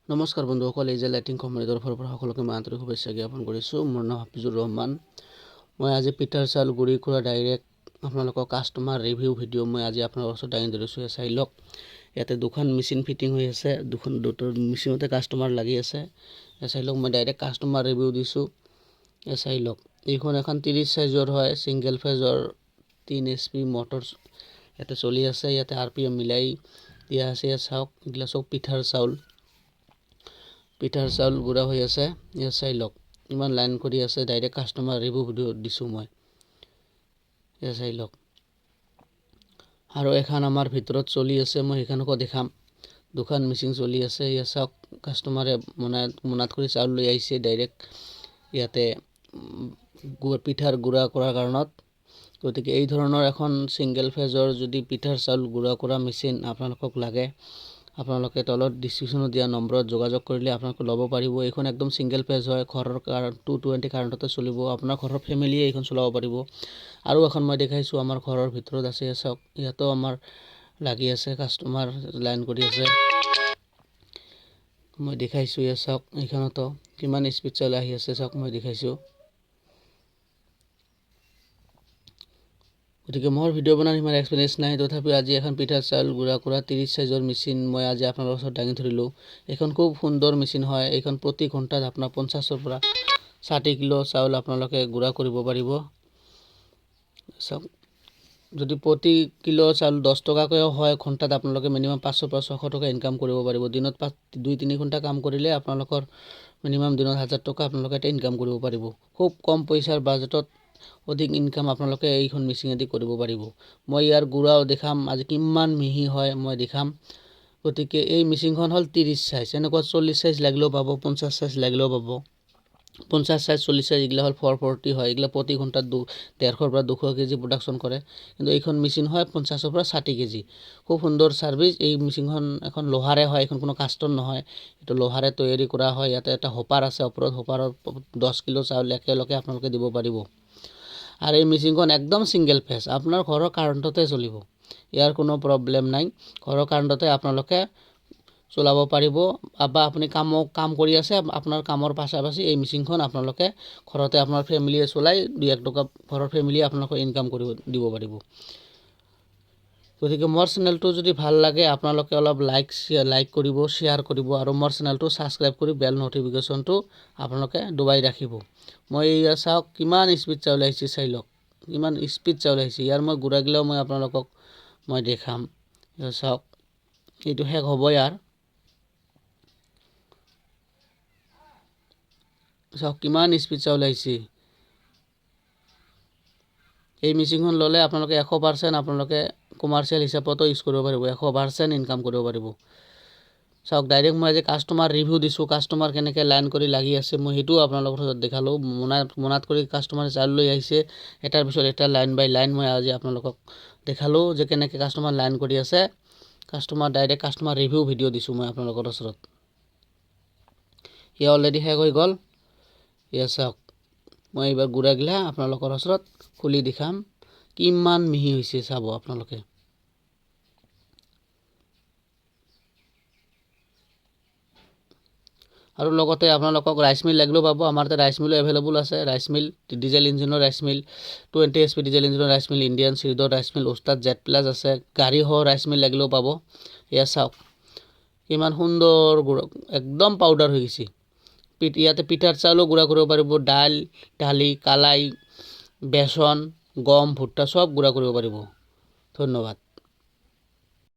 নমস্কাৰ বন্ধুসকল, এই যে লাইটিং কোম্পানীৰ তৰফৰ পৰা সকলোকে মই আন্তৰিক শুভেচ্ছা জ্ঞাপন কৰিছোঁ। মোৰ নাম হাফিজুৰ ৰহমান। মই আজি পিঠাৰ চাউল গুড়ি কৰা ডাইৰেক্ট আপোনালোকক কাষ্টমাৰ ৰিভিউ ভিডিঅ' মই আজি আপোনালোকৰ ওচৰত দাঙি ধৰিছোঁ। চাই লওক, ইয়াতে দুখন মেচিন ফিটিং হৈ আছে, দুটা মেচিনতে কাষ্টমাৰ লাগি আছে। চাই লওক, মই ডাইৰেক্ট কাষ্টমাৰ ৰিভিউ দিছোঁ। চাই লওক, এইখন এখন 30 সাইজৰ হয়, ছিংগল ফেজৰ 3 HP মটৰ ইয়াতে চলি আছে। ইয়াতে RPM মিলাই দিয়া আছে। চাওক, এইগিলা চব পিঠাৰ চাউল গুড়া হৈ আছে। ইয়াত চাই লওক, ইমান লাইন কৰি আছে। ডাইৰেক্ট কাষ্টমাৰ ৰিভিউ ভিডিঅ' দিছোঁ মই। ইয়াত চাই লওক, আৰু এখন আমাৰ ভিতৰত চলি আছে, মই সেইখনকো দেখাম। দুখন মেচিন চলি আছে। ইয়াত চাওক, কাষ্টমাৰে মোনাত কৰি চাউল লৈ আহিছে ডাইৰেক্ট ইয়াতে পিঠাৰ গুড়া কৰাৰ কাৰণত। গতিকে এই ধৰণৰ এখন ছিংগল ফেজৰ যদি পিঠাৰ চাউল গুড়া কৰা মেচিন আপোনালোকক লাগে, আপোনালোকে তলত ডিছক্ৰিপশ্যনত দিয়া নম্বৰত যোগাযোগ কৰিলে আপোনালোকে ল'ব পাৰিব। এইখন একদম ছিংগল ফেজ হয়, ঘৰৰ 220 কাৰেণ্টতে চলিব। আপোনাৰ ঘৰৰ ফেমিলিয়ে এইখন চলাব পাৰিব। আৰু এখন মই দেখাইছোঁ, আমাৰ ঘৰৰ ভিতৰত আছে। চাওক, ইয়াতো আমাৰ লাগি আছে, কাষ্টমাৰ লাইন কৰি আছে। মই দেখাইছোঁ। ইয়াত চাওক, এইখনতো কিমান স্পীড চাউল আহি আছে। চাওক, মই দেখাইছোঁ। গতিকে মোৰ ভিডিঅ' বনাৰ ইমান এক্সপিৰিয়েঞ্চ নাই, তথাপিও আজি এখন পিঠাৰ চাউল গুড়া কৰা 30 সাইজৰ মেচিন মই আজি আপোনালোকৰ ওচৰত দাঙি ধৰিলোঁ। এইখন খুব সুন্দৰ মেচিন হয়। এইখন প্ৰতি ঘণ্টাত আপোনাৰ 50ৰ পৰা 60 কিলো চাউল আপোনালোকে গুড়া কৰিব পাৰিব। চাওক, যদি প্ৰতি কিলো চাউল 10 টকাকৈও হয়, ঘণ্টাত আপোনালোকে মিনিমাম 500 পৰা 600 টকা ইনকাম কৰিব পাৰিব। দিনত 2-3 ঘণ্টা কাম কৰিলে আপোনালোকৰ মিনিমাম দিনত 1000 টকা আপোনালোকে ইনকাম কৰিব পাৰিব। খুব কম পইচাৰ বাজেটত অধিক ইনকাম আপোনালোকে এইখন মেচিনেদি কৰিব পাৰিব। মই ইয়াৰ গুড়াও দেখাম, আজি কিমান মিহি হয় মই দেখাম। গতিকে এই মেচিনখন হ'ল 30 সাইজ। এনেকুৱা 40 সাইজ লাগিলেও পাব, 50 সাইজ লাগিলেও পাব। 50 সাইজ 40 সাইজ এইগিলা হ'ল 440 হয়। এইগিলা প্ৰতি ঘণ্টাত 150 পৰা 200 কেজি প্ৰডাকশ্যন কৰে। কিন্তু এইখন মেচিন হয় 50 পৰা 60 কেজি। খুব সুন্দৰ ছাৰ্ভিচ। এই মেচিনখন এখন লোহাৰে হয়, এইখন কোনো কাষ্টৰ নহয়, এইটো লোহাৰে তৈয়াৰী কৰা হয়। ইয়াতে এটা হোপাৰ আছে, ওপৰত হোপাৰত 10 কিলো চাউল একেলগে আপোনালোকে দিব পাৰিব। আৰু এই মেচিনখন একদম ছিংগল ফেজ, আপোনাৰ ঘৰৰ কাৰেণ্টতে চলিব। ইয়াৰ কোনো প্ৰব্লেম নাই, ঘৰৰ কাৰেণ্টতে আপোনালোকে চলাব পাৰিব। বা আপুনি কাম কৰি আছে, আপোনাৰ কামৰ পাছাপাছি এই মেচিনখন আপোনালোকে ঘৰতে আপোনাৰ ফেমিলিয়ে চলাই 2-1 টকা ঘৰৰ ফেমিলিয়ে আপোনালোকে ইনকাম দিব পাৰিব। গতিকে মোৰ চেনেলটো যদি ভাল লাগে আপোনালোকে অলপ লাইক কৰিব, শ্বেয়াৰ কৰিব, আৰু মোৰ চেনেলটো ছাবস্ক্ৰাইব কৰি বেল নটিফিকেশ্যনটো আপোনালোকে দবাই ৰাখিব। মই এয়া চাওক, কিমান স্পীড চাউল আহিছে। চাই লওক, কিমান স্পীড চাউল আহিছে। ইয়াৰ মই গুড়াগিলাও মই আপোনালোকক মই দেখাম। চাওক, এইটো শেষ হ'ব ইয়াৰ। চাওক, কিমান স্পীড চাউল আহিছে। এই মেচিনখন ল'লে আপোনালোকে 100% আপোনালোকে কমাৰ্চিয়েল হিচাপতো ইউজ কৰিব পাৰিব, 100% ইনকাম কৰিব পাৰিব। চাওক, ডাইৰেক্ট মই আজি কাষ্টমাৰ ৰিভিউ দিছোঁ, কাষ্টমাৰ কেনেকৈ লাইন কৰি লাগি আছে মই সেইটোও আপোনালোকৰ ওচৰত দেখালোঁ। মোনাত কৰি কাষ্টমাৰে চাউল লৈ আহিছে, এটাৰ পিছত এটা লাইন বাই লাইন মই আজি আপোনালোকক দেখালোঁ যে কেনেকৈ কাষ্টমাৰ লাইন কৰি আছে। ডাইৰেক্ট কাষ্টমাৰ ৰিভিউ ভিডিঅ' দিছোঁ মই আপোনালোকৰ ওচৰত। এয়া অলৰেডি শেষ হৈ গ'ল। এয়া চাওক, মই এইবাৰ গুড়াগিলা আপোনালোকৰ ওচৰত খুলি দেখাম, কিমান মিহি হৈছে চাব আপোনালোকে। আৰু লগতে আপোনালোকক ৰাইচ মিল লাগিলেও পাব। আমাৰ তাত ৰাইচ মিলো এভেইলেবল আছে। ৰাইচ মিল, ডিজেল ইঞ্জিনৰ ৰাইচ মিল, 20 HP ডিজেল ইঞ্জিনৰ ৰাইচ মিল, ইণ্ডিয়ান চিৰিডৰ ৰাইচ মিল, উস্তাদ Z+ আছে। গাড়ীসহ ৰাইচ মিল লাগিলেও পাব। এয়া চাওক, কিমান সুন্দৰ গুড়া, একদম পাউডাৰ হৈ গৈছে। ইয়াতে পিঠাৰ চাউলো গুড়া কৰিব পাৰিব, দালি, কালাই, বেচন, গম, ভুট্টা চব গুড়া কৰিব পাৰিব। ধন্যবাদ।